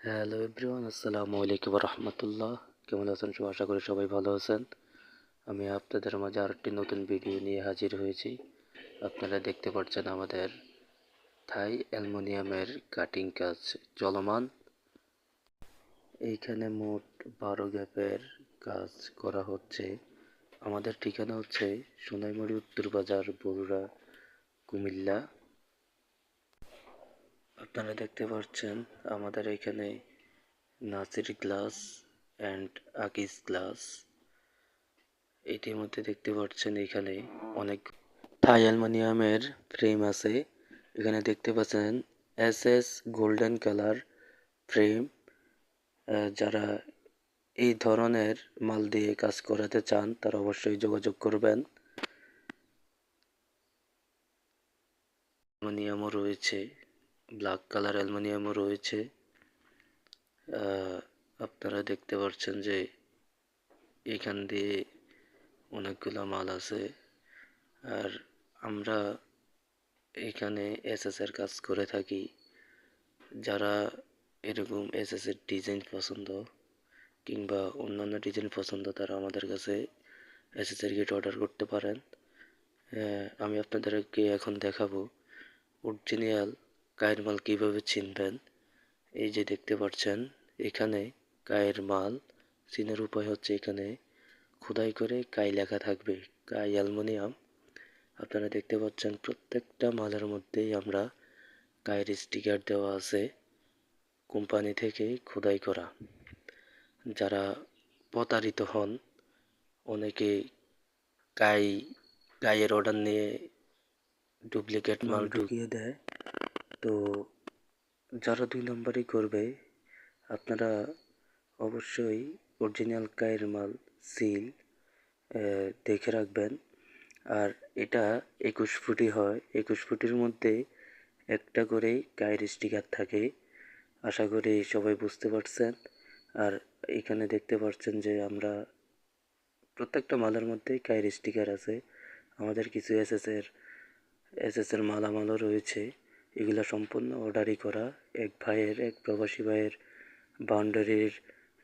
Hello everyone, আসসালামু আলাইকুম রহমতুল্লাহ। কেমন আছেন সবাই? আশা করি সবাই ভালো আছেন। আমি আপনাদের মাঝে আরেকটি নতুন ভিডিও নিয়ে হাজির হয়েছি। আপনারা দেখতে পাচ্ছেন আমাদের থাই অ্যালুমিনিয়ামের কাটিং কাজ চলমান। এইখানে মোট 12 গ্যাপের কাজ করা হচ্ছে। আমাদের ঠিকানা হচ্ছে সোনাইমুড়ি উত্তর বাজার, বগুড়া, কুমিল্লা। আপনারা দেখতে পাচ্ছেন আমাদের এখানে নাসির গ্লাস অ্যান্ড আকিস গ্লাস। ইতিমধ্যে দেখতে পাচ্ছেন এখানে অনেক থাই অ্যালুমিনিয়ামের ফ্রেম আছে। এখানে দেখতে পাচ্ছেন এসএস গোল্ডেন কালার ফ্রেম। যারা এই ধরনের মাল দিয়ে কাজ করাতে চান তারা অবশ্যই যোগাযোগ করবেন। অ্যালুমিনিয়ামও রয়েছে, ব্ল্যাক কালার অ্যালুমিনিয়ামও রয়েছে। আপনারা দেখতে পাচ্ছেন যে এখান দিয়ে অনেকগুলা মাল আছে। আর আমরা এখানে এসএস এর কাজ করে থাকি। যারা এরকম এসএস এর ডিজাইন পছন্দ কিংবা অন্যান্য ডিজাইন পছন্দ তারা আমাদের কাছে এসএস এর কিট অর্ডার করতে পারেন। আমি আপনাদেরকে এখন দেখাবো অরিজিনাল কায়ের মাল কিভাবে চিনবেন। এই যে দেখতে পাচ্ছেন এখানে কায়ের মাল চিনার উপায় হচ্ছে এখানে খোদাই করে কাই লেখা থাকবে, কাই অ্যালুমিনিয়াম। আপনারা দেখতে পাচ্ছেন প্রত্যেকটা মালের মধ্যেই আমরা কায়ের স্টিকার দেওয়া আছে, কোম্পানি থেকে খোদাই করা। যারা প্রতারিত হন, অনেকে কাই কাইয়ের অর্ডার নিয়ে ডুপ্লিকেট মাল ঢুকিয়ে দেয়। তো যারা 2 নম্বরই করবে আপনারা অবশ্যই অরিজিনাল কাইয়ের মাল সিল দেখে রাখবেন। আর এটা 21 ফুটি হয়, 21 ফুটের মধ্যে একটা করেই কাইয়ের স্টিকার থাকে। আশা করি সবাই বুঝতে পারছেন। আর এখানে দেখতে পাচ্ছেন যে আমরা প্রত্যেকটা মালের মধ্যেই কাইয়ের স্টিকার আছে। আমাদের কিছু এসএস এর মালামালও রয়েছে। এগুলা সম্পূর্ণ অর্ডারই করা। এক প্রবাসী ভাইয়ের বাউন্ডারির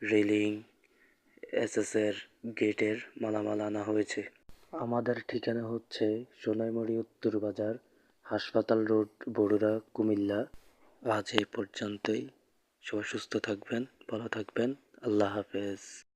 রেলিং, এসএস এর গেটের মালামাল আনা হয়েছে। আমাদের ঠিকানা হচ্ছে সোনাইমুড়ি উত্তর বাজার, হাসপাতাল রোড, বগুড়া, কুমিল্লা। আজ এই পর্যন্তই। সবাই সুস্থ থাকবেন, ভালো থাকবেন। আল্লাহ হাফেজ।